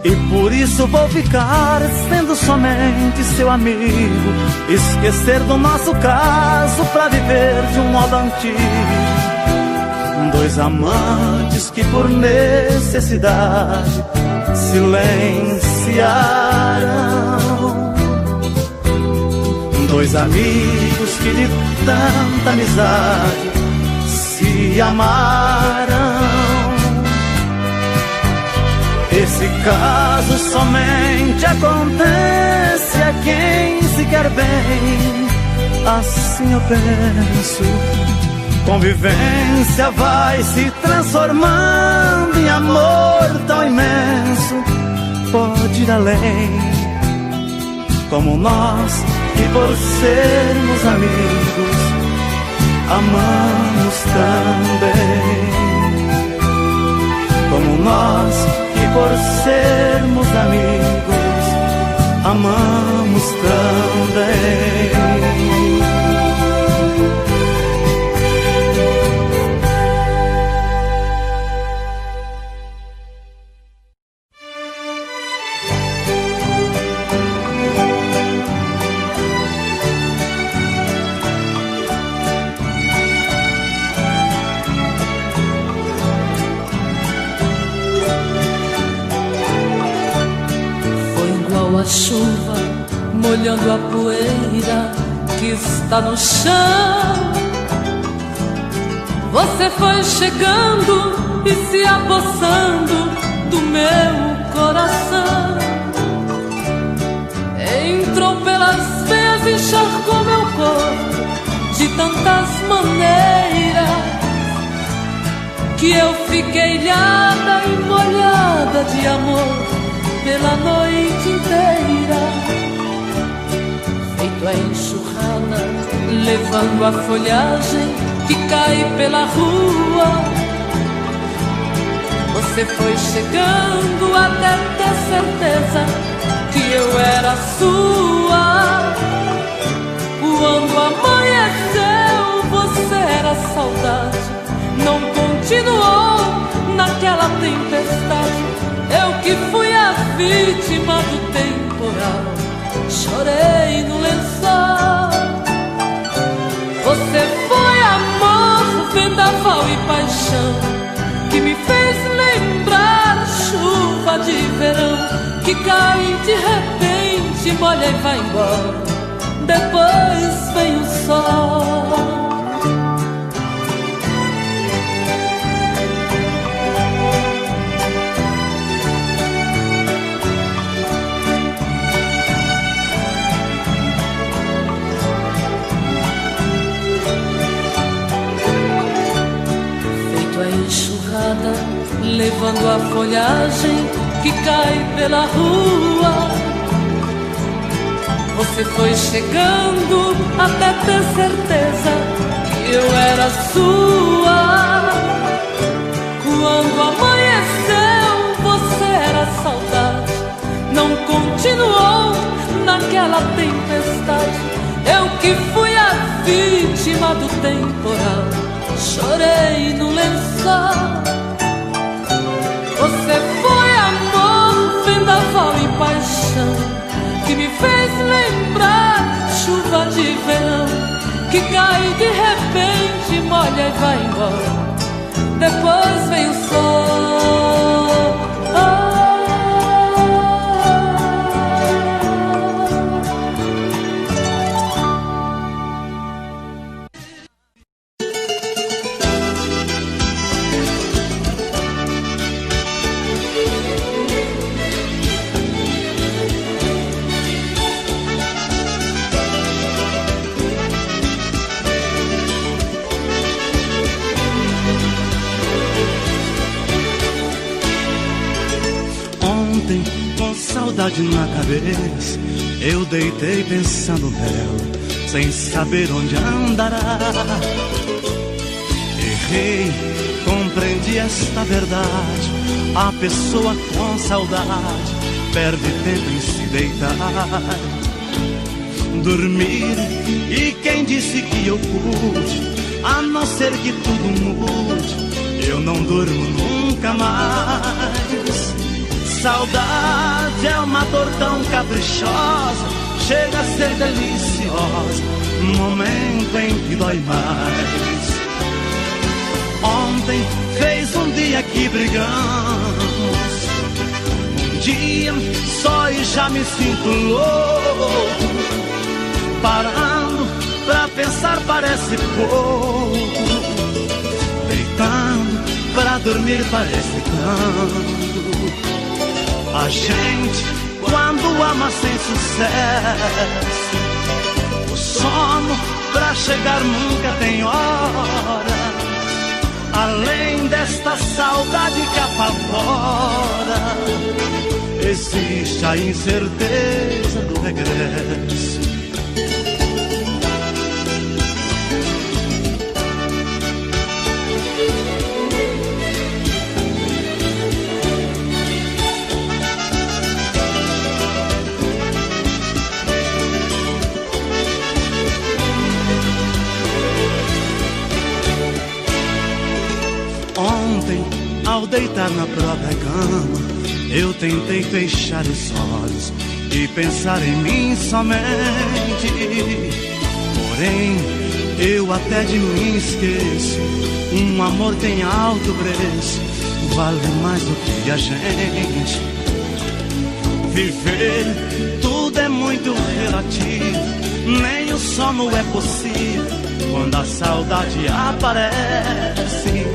E por isso vou ficar sendo somente seu amigo, esquecer do nosso caso pra viver de um modo antigo. Dois amantes que por necessidade silenciaram, dois amigos que de tanta amizade se amaram. Esse caso somente acontece a quem se quer bem, assim eu penso. Convivência vai se transformando em amor tão imenso, pode ir além, como nós que por sermos amigos amamos também. Como nós que por sermos amigos amamos também. A chuva molhando a poeira que está no chão. Você foi chegando e se apossando do meu coração. Entrou pelas veias e encharcou meu corpo de tantas maneiras que eu fiquei ilhada e molhada de amor pela noite inteira. Feito a enxurrada, levando a folhagem que cai pela rua. Você foi chegando até ter certeza que eu era sua. Quando amanheceu, você era saudade, não continuou naquela tempestade. Eu que fui a vítima do temporal, chorei no lençol. Você foi amor, vendaval e paixão, que me fez lembrar chuva de verão, que cai de repente, molha e vai embora, depois vem o sol. Levando a folhagem que cai pela rua. Você foi chegando até ter certeza que eu era sua. Quando amanheceu, você era saudade, não continuou naquela tempestade. Eu que fui a vítima do temporal, chorei no lençol. Você foi amor, vendaval e paixão, que me fez lembrar chuva de verão, que cai de repente, molha e vai embora, depois vem o sol. Ontem, com saudade na cabeça, eu deitei pensando nela, sem saber onde andará. Errei, compreendi esta verdade. A pessoa com saudade perde tempo em se deitar, dormir. E quem disse que eu pude, a não ser que tudo mude, eu não durmo nunca mais. Saudade é uma dor tão caprichosa, chega a ser deliciosa, momento em que dói mais. Ontem fez um dia que brigamos, um dia só e já me sinto louco. Parando pra pensar parece pouco, deitando pra dormir parece tanto. A gente, quando ama sem sucesso, o sono pra chegar nunca tem hora. Além desta saudade que apavora, existe a incerteza do regresso. Ontem, ao deitar na própria cama, eu tentei fechar os olhos e pensar em mim somente. Porém, eu até de mim esqueço. Um amor tem alto preço, vale mais do que a gente. Viver, tudo é muito relativo, nem o sono é possível quando a saudade aparece.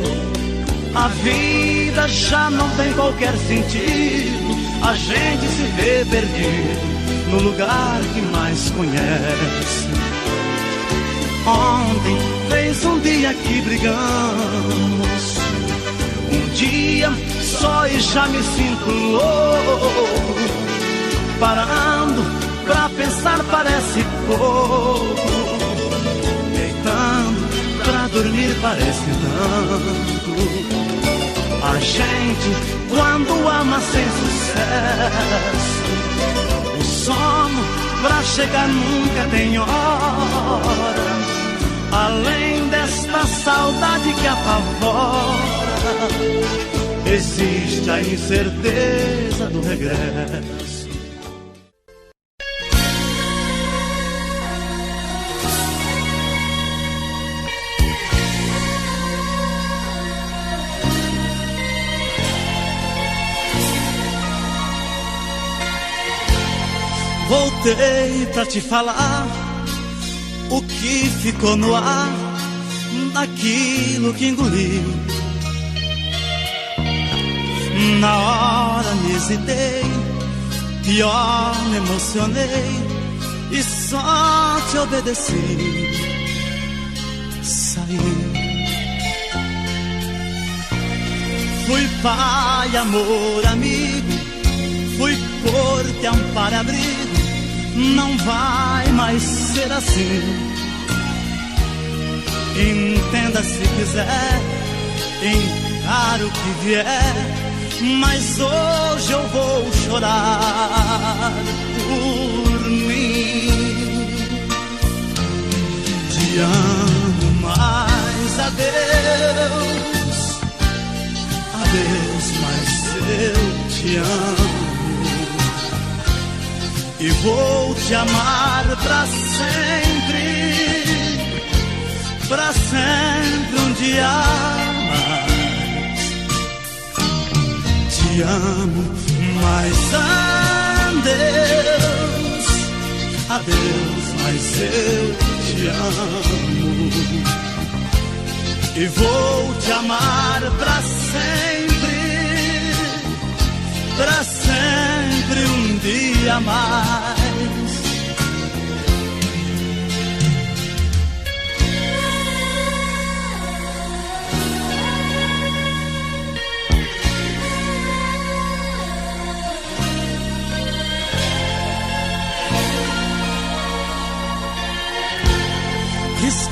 A vida já não tem qualquer sentido, a gente se vê perdido no lugar que mais conhece. Ontem fez um dia que brigamos, um dia só e já me sinto louco. Parando pra pensar parece pouco, deitando pra dormir parece tanto. A gente, quando ama sem sucesso, o sono pra chegar nunca tem hora. Além desta saudade que apavora, existe a incerteza do regresso. Voltei pra te falar o que ficou no ar, daquilo que engoli. Na hora me hesitei, pior me emocionei e só te obedeci. Saí. Fui pai, amor, amigo, fui por-te amparo, abrigo. Não vai mais ser assim. Entenda se quiser, encaro o que vier, mas hoje eu vou chorar por mim. Te amo mais, adeus, adeus, mas eu te amo. E vou te amar pra sempre um dia mais. Te amo, mas adeus, adeus, mas eu te amo. E vou te amar pra sempre um dia mais.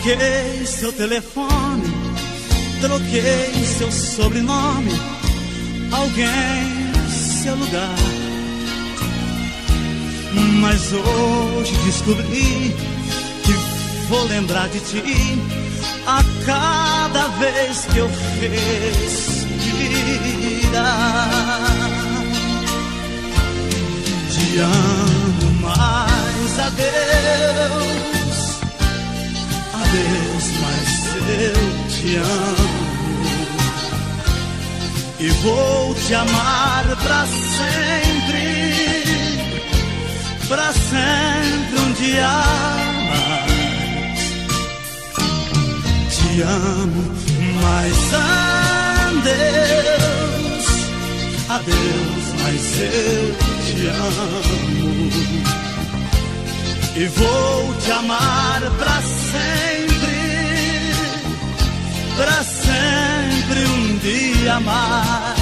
Troquei seu telefone, troquei seu sobrenome, alguém seu lugar. Mas hoje descobri que vou lembrar de ti a cada vez que eu respirar. Te amo mais, adeus, adeus, mas eu te amo. E vou te amar pra sempre um dia mais. Te amo, mas adeus, adeus, mas eu te amo. E vou te amar pra sempre um dia mais.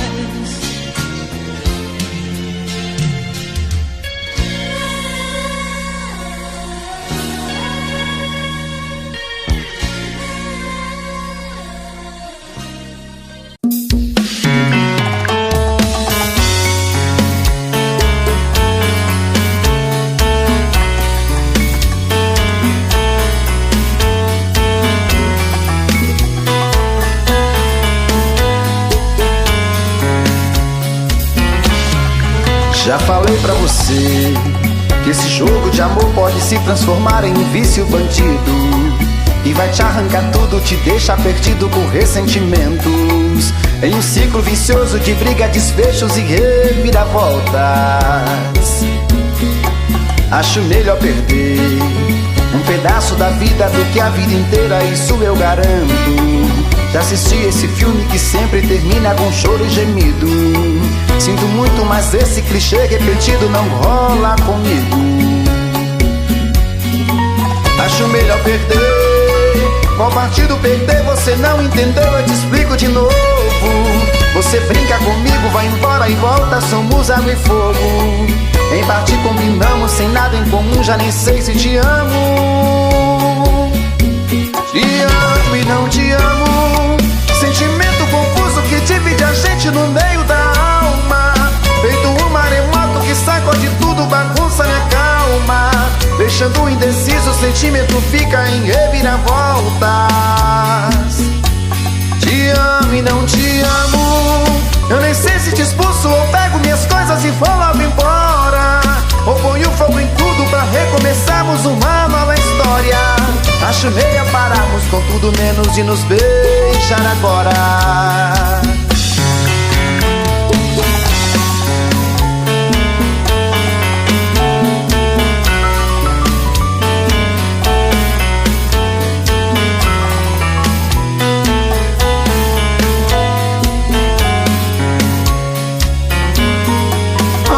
Já falei pra você que esse jogo de amor pode se transformar em um vício bandido, e vai te arrancar tudo, te deixar perdido com ressentimentos, em um ciclo vicioso de briga, desfechos e reviravoltas. Acho melhor perder um pedaço da vida do que a vida inteira, isso eu garanto. Já assisti esse filme que sempre termina com choro e gemido. Sinto muito, mas esse clichê repetido não rola comigo. Acho melhor perder. Qual partido perder? Você não entendeu, eu te explico de novo. Você brinca comigo, vai embora e volta, somos água e fogo. Em parte combinamos, sem nada em comum, já nem sei se te amo. Te amo e não te amo. Sentimento confuso que divide a gente no meio da alma. Feito um maremoto que sacode tudo, bagunça minha calma. Deixando indeciso, o sentimento fica em reviravoltas. Te amo e não te amo. Eu nem sei se te expulso ou pego minhas coisas e vou logo embora, ou ponho fogo em tudo pra recomeçarmos uma nova história. Acho melhor pararmos com tudo menos de nos beijar agora.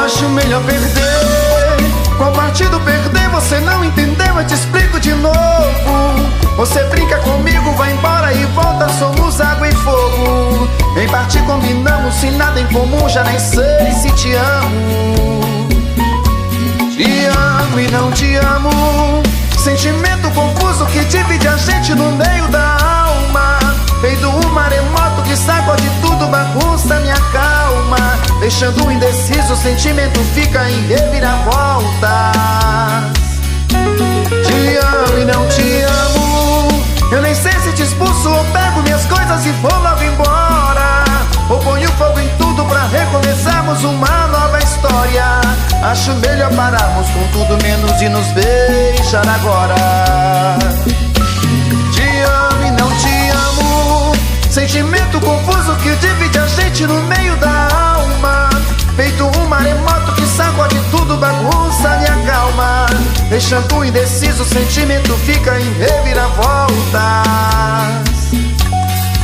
Acho melhor perder. Qual partido perder? Você não entendeu, eu te explico de novo. Você brinca comigo, vai embora e volta, somos água e fogo. Em parte combinamos, sem nada em comum, já nem sei se te amo. Te amo e não te amo. Sentimento confuso que divide a gente no meio da alma. Feito um maremoto que sacode tudo, bagunça minha calma. Deixando indeciso, o sentimento fica em reviravoltas. Te amo e não te amo. Eu nem sei se te expulso ou pego minhas coisas e vou logo embora, ou ponho fogo em tudo pra recomeçarmos uma nova história. Acho melhor pararmos com tudo menos de nos beijar agora. Te amo e não te amo. Sentimento confuso que divide a gente no meio da alma. Feito um maremoto que sacode tudo, bagunça minha calma. Deixando indeciso, o sentimento fica em reviravoltas.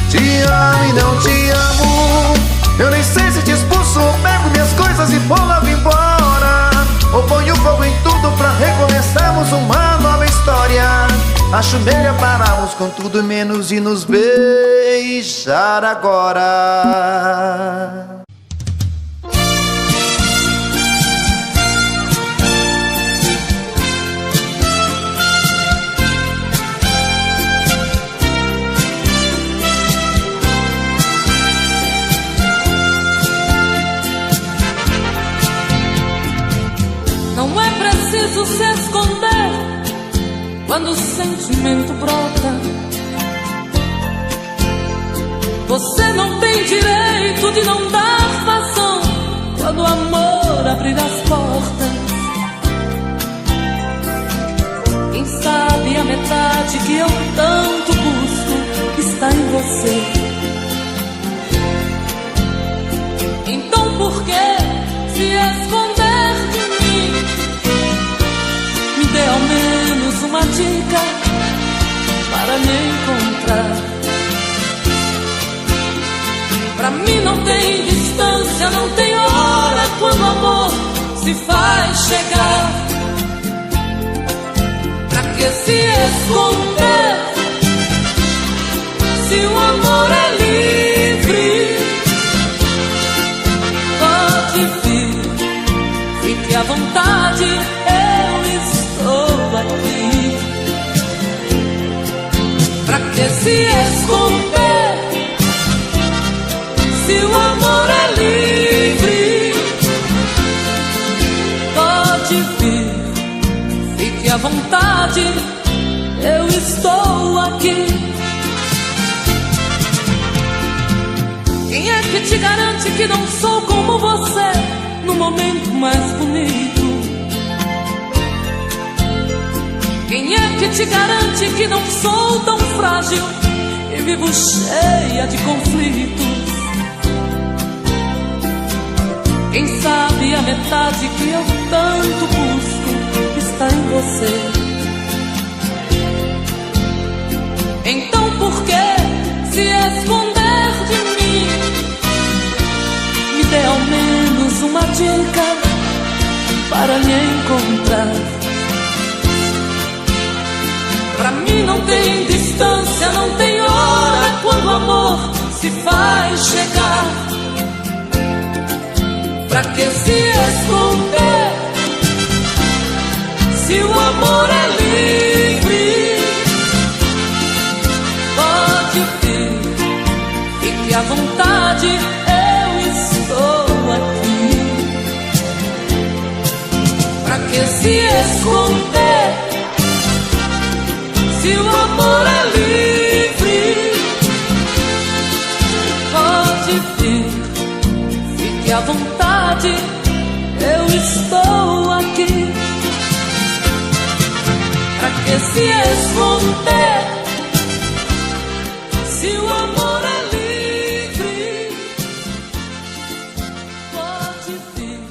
Te amo e não te amo. Eu nem sei se te expulso ou pego minhas coisas e vou logo embora, ou ponho fogo em tudo pra recomeçarmos uma nova história. Acho melhor pararmos com tudo menos de nos beijar agora. preciso se esconder quando o sentimento brota. Você não tem direito de não dar vazão quando o amor abrir as portas. Quem sabe a metade que eu tanto busco está em você. Então por que se esconder de mim? Me dê ao menos uma dica para me encontrar. Pra mim não tem distância, não tem hora quando o amor se faz chegar. Pra que se esconder se o amor é livre? Pode vir, fique à vontade, eu estou aqui. Pra que se esconder se o amor é livre? Pode vir, fique à vontade, eu estou aqui. Quem é que te garante que não sou como você no momento mais bonito? Quem é que te garante que não sou tão frágil e vivo cheia de conflitos? Quem sabe a metade que eu tanto busco está em você. Então por que se esconder de mim? Me dê ao menos uma dica para me encontrar. Pra mim não tem distância, não tem hora quando o amor se faz chegar. Pra que se esconder se o amor é livre? Pode vir, fique à vontade, eu estou aqui. Pra que se esconder se o amor é livre? Pode vir, fique à vontade, eu estou aqui. Pra que se esconder se o amor é livre? Pode vir.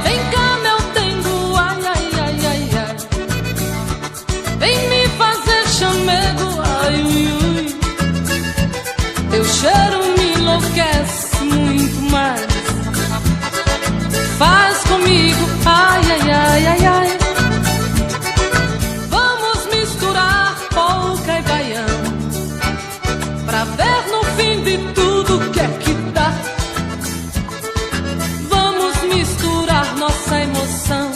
Vem cá, meu dengo, ai, ai, ai, ai, ai. Vem me fazer chamego, ai, ui, ui. Teu cheiro me enlouquece muito mais. Faz comigo, ai, ai, ai, ai, ai. Vamos misturar polca e baião pra ver no fim de tudo que é que dá. Vamos misturar nossa emoção,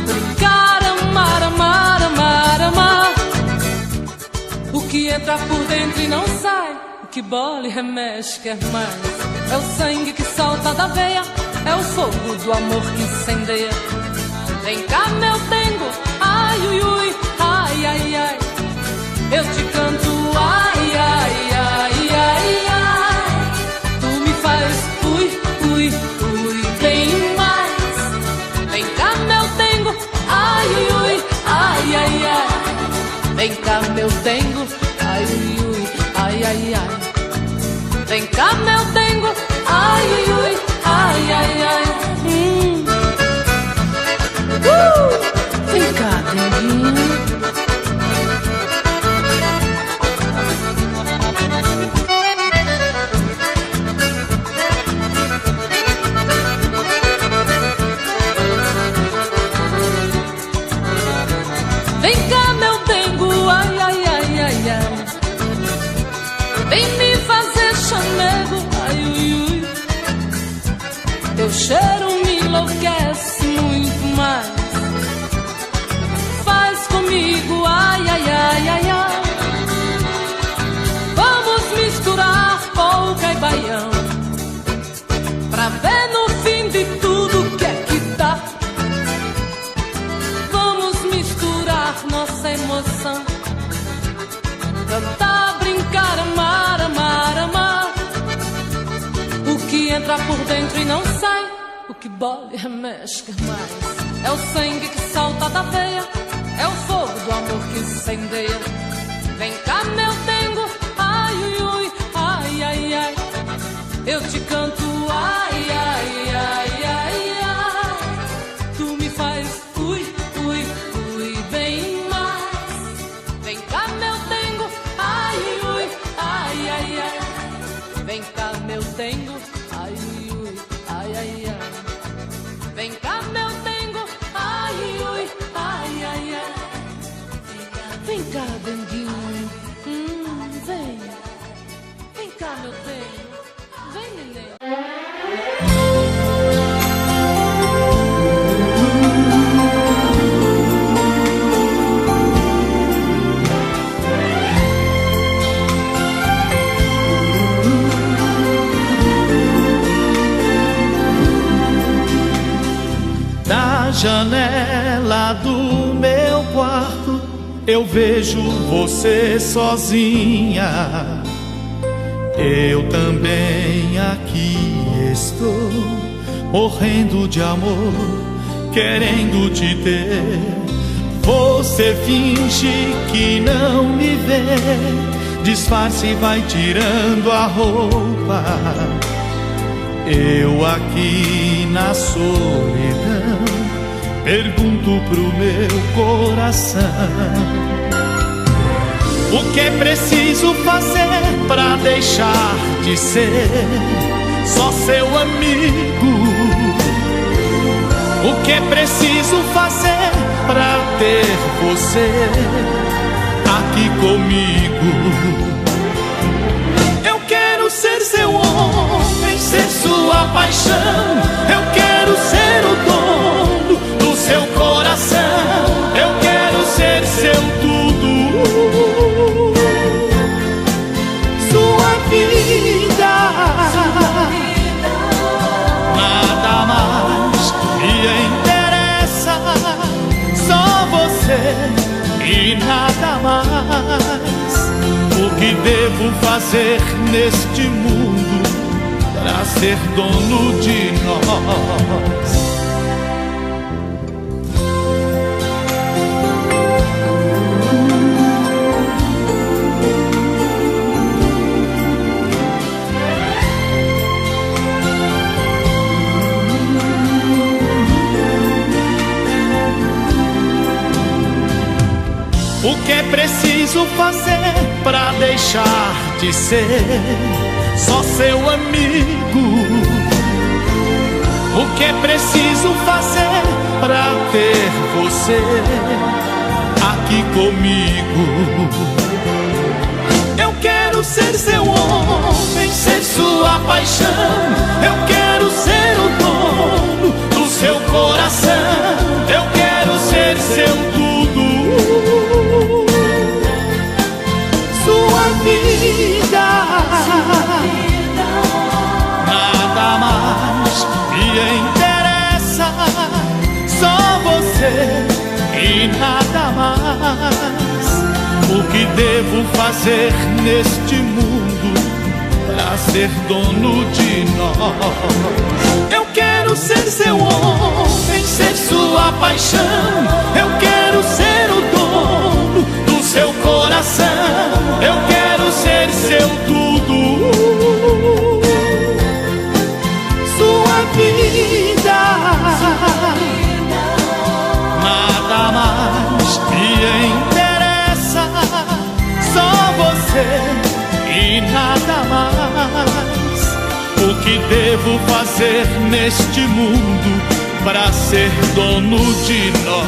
brincar, amar, amar, amar, amar. O que entra por dentro e não sai, o que bola e remexe quer mais. É o sangue que solta da veia, é o fogo do amor que incendeia. Vem cá, meu dengo, ai, ui, ui, ai, ai, ai. Eu te canto, ai, ai, ai, ai, ai. Tu me faz, ui, ui, ui, bem mais. Vem cá, meu dengo, ai, ui, ui, ai, ai, ai. Vem cá, meu dengo, ai, ui, ui, ai, ai, ai. Vem cá, meu dengo, ai, ui, ui, ai, ai, ai. Vem cá, denguinho. Vem cá, meu dengo, ai, ai, ai, ai, entra e não sai, o que bola e remexe quer mais. É o sangue que salta da veia, é o fogo do amor que incendeia. Vem cá, meu dengo, ai, ui, ui, ai, ai, ai. Eu te canto, ai, ai, ai, ai, ai. Tu me faz, ui, ui, ui, bem mais. Vem cá, meu dengo, ai, ui, ai, ai, ai. Vem cá, meu dengo, ai, ui, ai, ai, ai. Vem cá, meu dengo, ai, ui, ai, ai, ai. Vem cá, denguinho, vem. Vem cá, meu dengo, vem, neném. Da janela do meu quarto eu vejo você sozinha. Eu também aqui estou, morrendo de amor, querendo te ter. Você finge que não me vê, disfarce e vai tirando a roupa. Eu aqui na solidão pergunto pro meu coração: o que é preciso fazer pra deixar de ser só seu amigo? O que é preciso fazer pra ter você aqui comigo? Eu quero ser seu homem, ser sua paixão. Eu quero ser o dono do seu coração. Eu quero ser seu tudo, sua vida. Nada mais me interessa, só você e nada mais. O que devo fazer neste mundo pra ser dono de nós? O que é preciso fazer pra deixar de ser só seu amigo? O que é preciso fazer pra ter você aqui comigo? Eu quero ser seu homem, ser sua paixão. Eu quero ser o dono do seu coração. Eu quero ser seu tudo, sua vida. Nada mais me interessa, só você e nada mais. O que devo fazer neste mundo pra ser dono de nós? Eu quero ser seu homem, ser sua paixão. Eu quero ser o dono do seu coração. Eu quero ser seu tudo, sua vida. Nada mais me interessa, só você e nada mais. O que devo fazer neste mundo pra ser dono de nós?